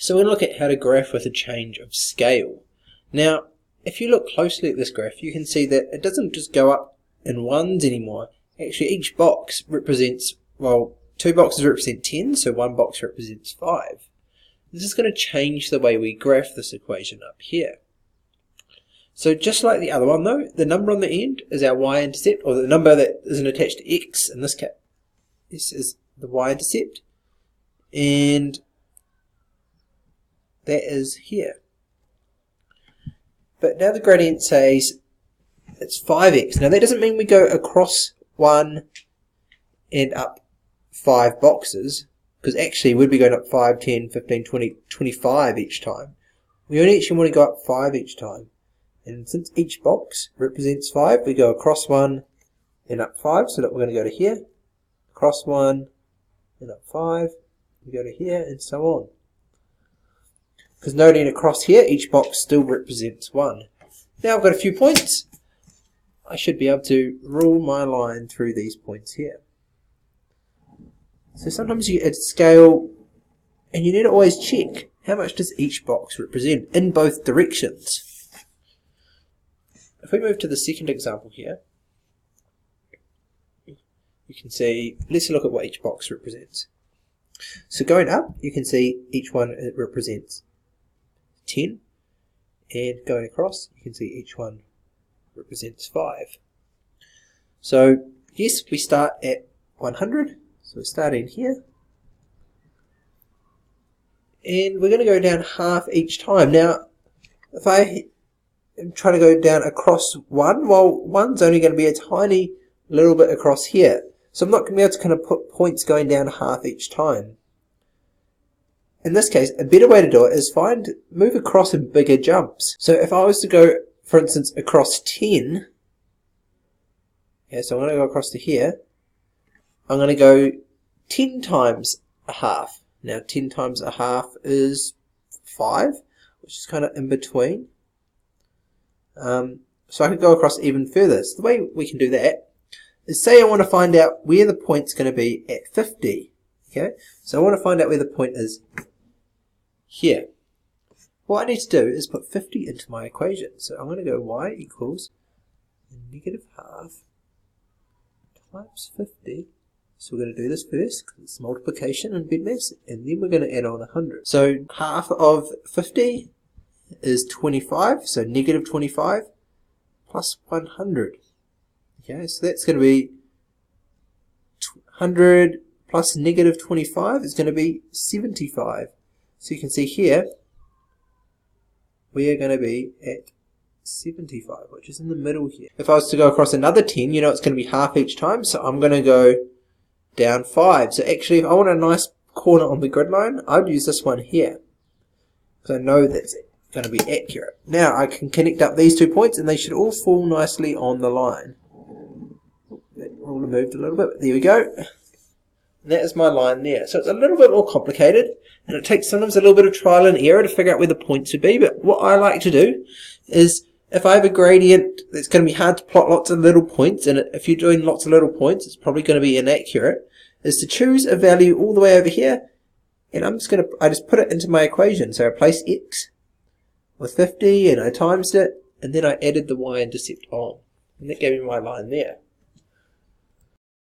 So we're going to look at how to graph with a change of scale. Now, if you look closely at this graph, you can see that it doesn't just go up in ones anymore. Actually, each box represents, well, 2 boxes represent 10, so 1 box represents 5. This is going to change the way we graph this equation up here. So just like the other one though, the number on the end is our y-intercept, or the number that isn't attached to x in this case. This is the y-intercept, and that is here. But now the gradient says it's 5x. Now that doesn't mean we go across 1 and up 5 boxes, because actually we'd be going up 5, 10, 15, 20, 25 each time. We only actually want to go up 5 each time. And since each box represents 5, we go across 1 and up 5, so that we're going to go to here, across 1 and up 5, we go to here, and so on. Because noting across here, each box still represents 1. Now I've got a few points. I should be able to rule my line through these points here. So sometimes you add scale, and you need to always check how much does each box represent in both directions. If we move to the second example here, you can see, let's look at what each box represents. So going up, you can see each one represents 10, and going across, you can see each one represents 5. So yes, we start at 100, so we start in here, and we're going to go down half each time. Now, if I try to go down across 1, well, 1's only going to be a tiny little bit across here, so I'm not going to be able to kind of put points going down half each time. In this case, a better way to do it is move across in bigger jumps. So if I was to go, for instance, across 10, okay, so I'm going to go across to here, I'm going to go 10 times a half. Now 10 times a half is 5, which is kind of in between. So I could go across even further. So the way we can do that is, say I want to find out where the point's going to be at 50. Okay, so I want to find out where the point is here. What I need to do is put 50 into my equation. So I'm going to go y equals negative half times 50. So we're going to do this first, because it's multiplication and BEDMAS, and then we're going to add on 100. So half of 50 is 25, so negative 25 plus 100. Okay, so that's going to be 100 plus negative 25 is going to be 75. So you can see here, we are going to be at 75, which is in the middle here. If I was to go across another 10, you know it's going to be half each time, so I'm going to go down 5. So actually, if I want a nice corner on the grid line, I'd use this one here, because I know that's going to be accurate. Now I can connect up these 2 points, and they should all fall nicely on the line. That ruler moved a little bit, but there we go. And that is my line there. So it's a little bit more complicated, and it takes sometimes a little bit of trial and error to figure out where the points would be. But what I like to do is, if I have a gradient that's going to be hard to plot lots of little points, and if you're doing lots of little points, it's probably going to be inaccurate, is to choose a value all the way over here, and I just put it into my equation. So I place x with 50, and I times it, and then I added the y-intercept on, and that gave me my line there.